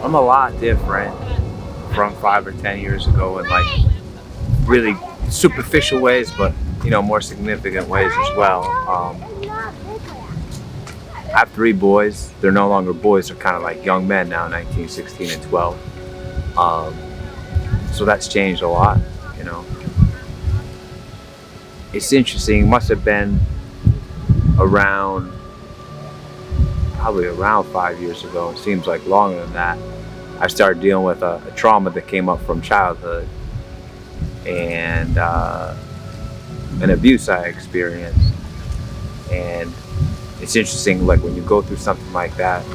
I'm a lot different from 5 or 10 years ago in like really superficial ways, but more significant ways as well. I have three boys. They're no longer boys. They're kind of like young men now, 19, 16, and 12. Um, so that's changed a lot. You know, it's interesting. It must have been around, probably around 5 years ago. It seems like longer than that. I started dealing with a trauma that came up from childhood and an abuse I experienced. And it's interesting, like when you go through something like that,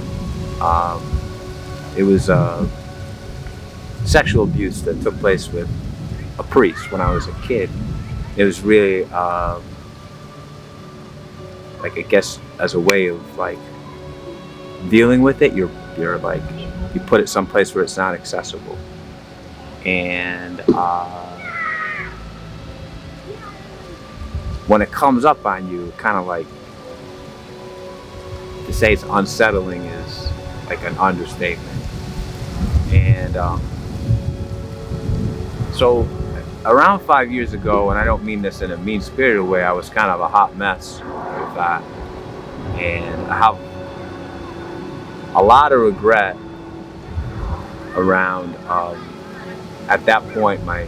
um, it was sexual abuse that took place with a priest when I was a kid. It was really, like I guess, as a way of like dealing with it, you're like you put it someplace where it's not accessible, and when it comes up on you, kind of like to say it's unsettling is like an understatement. And so around 5 years ago, and I don't mean this in a mean-spirited way, I was kind of a hot mess with that, and I have a lot of regret around at that point my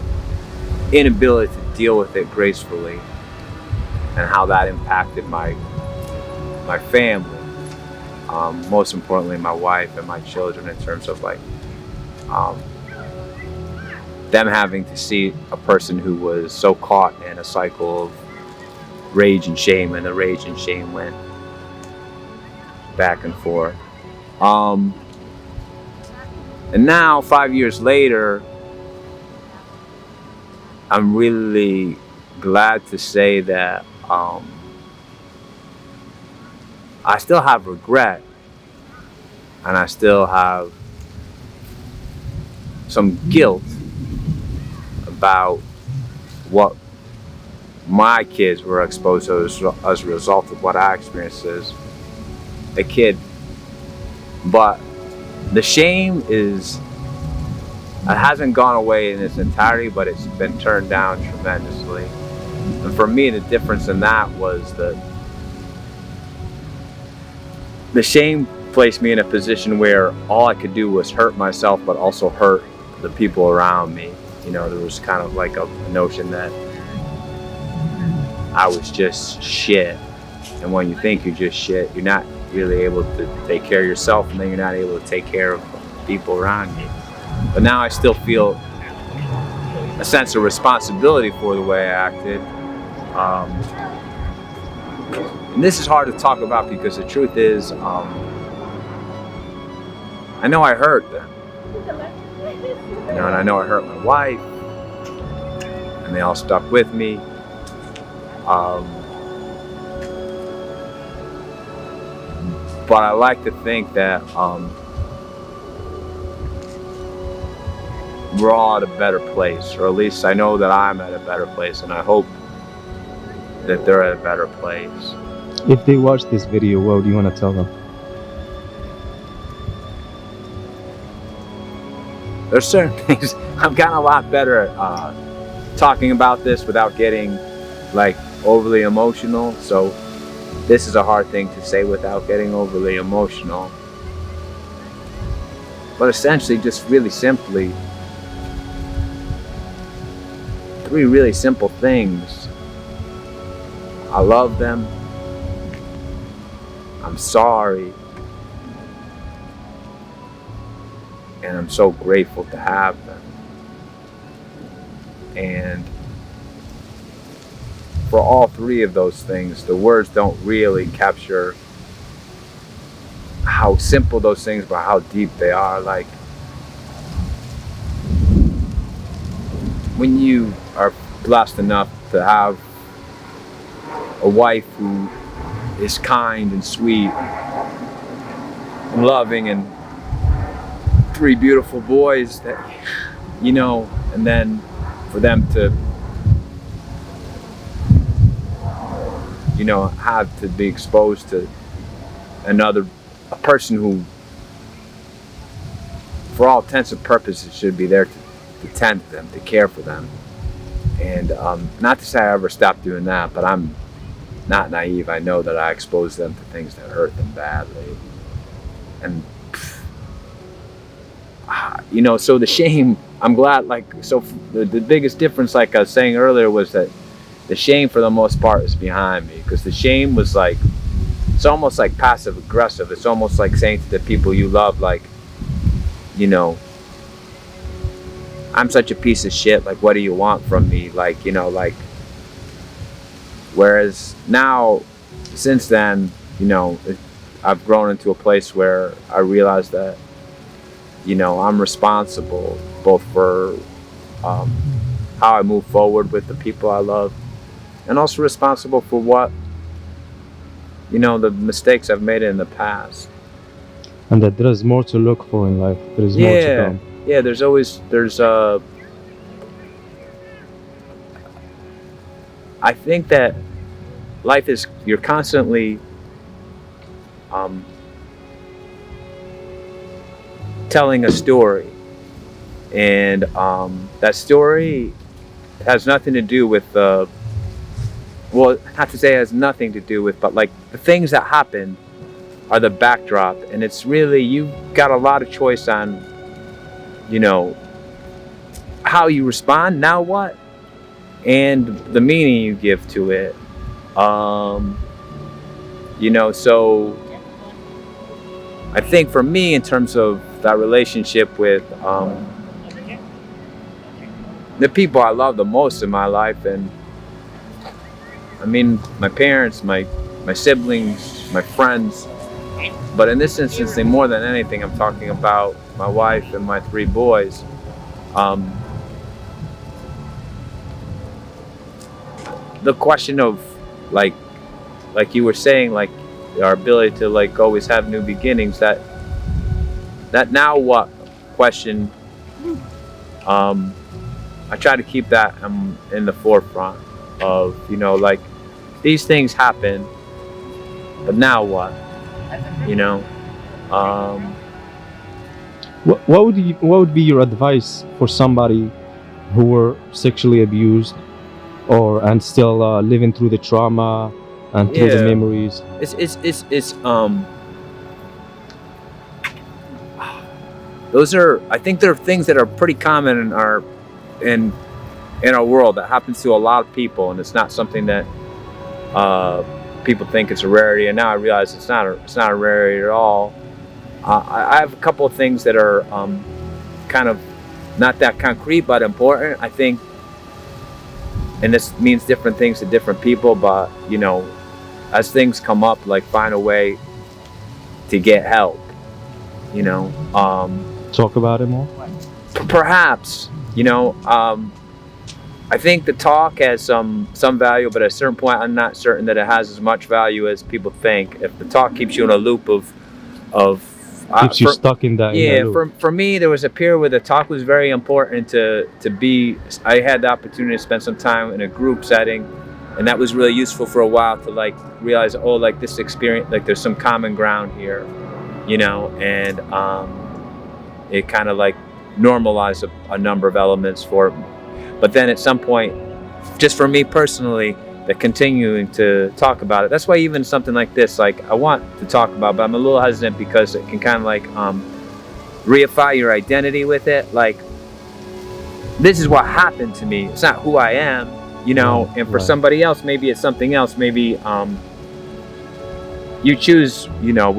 inability to deal with it gracefully and how that impacted my family, most importantly my wife and my children, in terms of like um, them having to see a person who was so caught in a cycle of rage and shame, and the rage and shame went back and forth. Um, and now 5 years later, I'm really glad to say that I still have regret, and I still have some guilt about what my kids were exposed to as a result of what I experienced as a kid. But the shame it hasn't gone away in its entirety, but it's been turned down tremendously. And for me, the difference in that was that the shame placed me in a position where all I could do was hurt myself, but also hurt the people around me. There was kind of like a notion that I was just shit. And when you think you're just shit, you're not really able to take care of yourself, and then you're not able to take care of people around you. But now I still feel a sense of responsibility for the way I acted. And this is hard to talk about because the truth is, I know I hurt them. And I know I hurt my wife, and they all stuck with me. But I like to think that we're all at a better place, or at least I know that I'm at a better place, and I hope that they're at a better place. If they watch this video, what do you want to tell them? There's certain things I've gotten a lot better at talking about this without getting like overly emotional. So this is a hard thing to say without getting overly emotional. But essentially, just really simply, three really simple things. I love them. I'm sorry. And I'm so grateful to have them. And for all three of those things, the words don't really capture how simple those things, but how deep they are. Like, when you are blessed enough to have a wife who is kind and sweet and loving, and three beautiful boys that, and then for them to, have to be exposed to a person who for all intents and purposes, should be there to tend to them, to care for them. And not to say I ever stopped doing that, but I'm not naive. I know that I expose them to things that hurt them badly. And, you know, so the shame, I'm glad, like, so the biggest difference, like I was saying earlier, was that the shame for the most part is behind me, because the shame was like, it's almost like passive aggressive. It's almost like saying to the people you love, like, you know, I'm such a piece of shit, like, what do you want from me? Like, you know, like, whereas now, since then, you know, I've grown into a place where I realize that, you know, I'm responsible both for how I move forward with the people I love, and also responsible for what, you know, the mistakes I've made in the past. And that there is more to look for in life. There is more to come. Yeah, there's I think that life is, you're constantly telling a story, and that story has nothing to do with well, not to say it has nothing to do with, but like the things that happen are the backdrop, and it's really, you've got a lot of choice on, you know, how you respond, now what, and the meaning you give to it. You know, so I think for me, in terms of that relationship with the people I love the most in my life, and I mean, my parents, my siblings, my friends, but in this instance, more than anything, I'm talking about my wife and my 3 boys. The question of, like you were saying, like our ability to, like, always have new beginnings, that now what question, I try to keep that in the forefront of, you know, like, these things happen, but now what, you know. What would be your advice for somebody who were sexually abused, and still living through the trauma and through the memories? Those are, I think, they're things that are pretty common in our world, that happens to a lot of people, and it's not something that people think it's a rarity. And now I realize it's not a rarity at all. I have a couple of things that are kind of not that concrete, but important, I think. And this means different things to different people, but, you know, as things come up, like, find a way to get help, you know. Talk about it more? Perhaps, you know, I think the talk has some value, but at a certain point, I'm not certain that it has as much value as people think. If the talk keeps you in a loop of keeps you stuck in that. Yeah, in that loop. For me, there was a period where the talk was very important to be. I had the opportunity to spend some time in a group setting, and that was really useful for a while to, like, realize, oh, like, this experience, like, there's some common ground here, you know, and it kind of, like, normalized a number of elements for it. But then at some point, just for me personally, that continuing to talk about it. That's why even something like this, like, I want to talk about, but I'm a little hesitant because it can kind of, like, reify your identity with it. Like, this is what happened to me. It's not who I am, you know. And for somebody else, maybe it's something else. Maybe you choose, you know.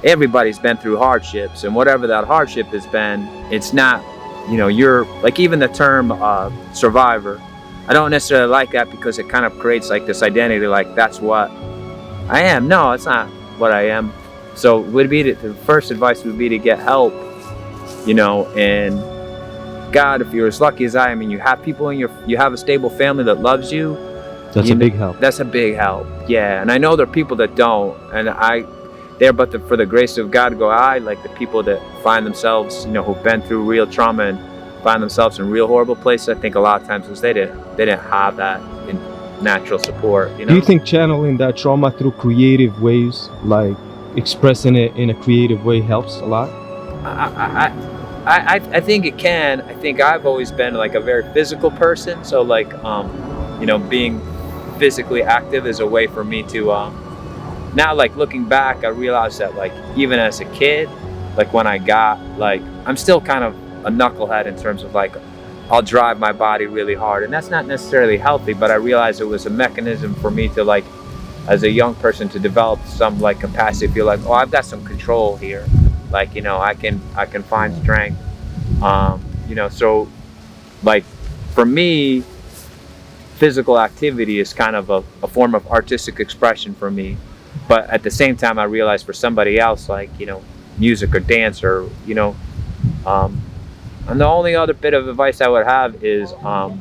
Everybody's been through hardships, and whatever that hardship has been, it's not, you know, you're, like, even the term survivor, I don't necessarily like that, because it kind of creates, like, this identity, like, that's what I am. No, it's not what I am. So the first advice would be to get help, you know. And God, if you're as lucky as I am, and you have people you have a stable family that loves you, that's a big help. That's a big help. Yeah. And I know there are people that don't, and for the grace of God to go, like the people that find themselves, you know, who've been through real trauma and find themselves in real horrible places, I think a lot of times was they didn't have that in natural support, you know. Do you think channeling that trauma through creative ways, like expressing it in a creative way, helps a lot? I think it can. I think I've always been like a very physical person, so like you know, being physically active is a way for me to now, like looking back, I realized that like even as a kid, like when I got like, I'm still kind of a knucklehead in terms of like I'll drive my body really hard, and that's not necessarily healthy, but I realized it was a mechanism for me to like, as a young person, to develop some like capacity to feel like, oh, I've got some control here, like, you know, I can find strength, you know. So like for me, physical activity is kind of a form of artistic expression for me, but at the same time I realized for somebody else, like, you know, music or dance or, you know, and the only other bit of advice I would have is, and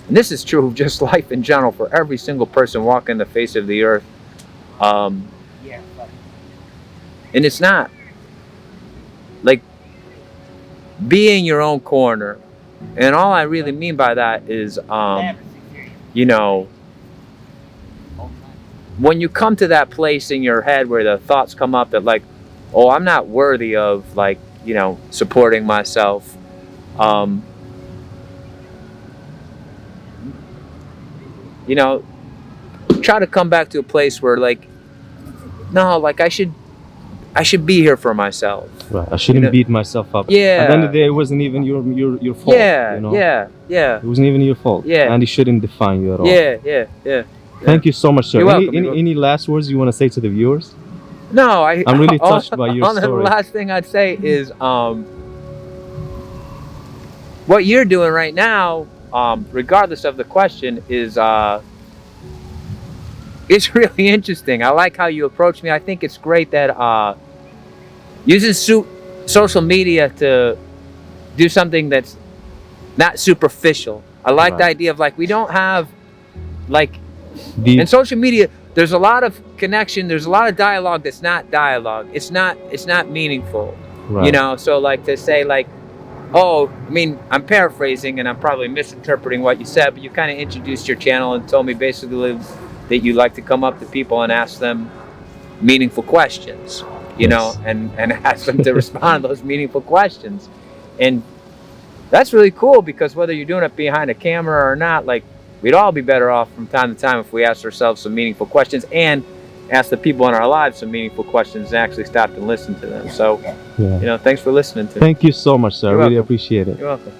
this is true of just life in general for every single person walking the face of the earth, and it's not like, be in your own corner, and all I really mean by that is, you know, when you come to that place in your head where the thoughts come up that like, oh, I'm not worthy of like, you know, supporting myself, you know, try to come back to a place where like, no, like I should be here for myself. Right. I shouldn't You know, beat myself up. yeah. At the end of the day, it wasn't even your fault. Yeah, You know? yeah, It wasn't even your fault. Yeah. And it shouldn't define you at all. yeah. Thank you so much, sir. You're welcome, you're Any last words you want to say to the viewers? No, I'm really touched by your the story. last thing I'd say is, what you're doing right now, regardless of the question, is it's really interesting. I like how you approach me. I think it's great that using social media to do something that's not superficial. I like the Right. idea of like, we don't have like, The, in social media, there's a lot of connection. There's a lot of dialogue that's not dialogue. It's not meaningful, right. you know? So like to say like, oh, I mean, I'm paraphrasing and I'm probably misinterpreting what you said, but you kind of introduced your channel and told me basically that you like to come up to people and ask them meaningful questions, you Yes. know, and ask them to respond to those meaningful questions. And that's really cool, because whether you're doing it behind a camera or not, like, we'd all be better off from time to time if we asked ourselves some meaningful questions and ask the people in our lives some meaningful questions and actually stopped and listened to them. So, Yeah. you know, thanks for listening to me. Thank you so much, sir. I You're really welcome. appreciate it. You're welcome.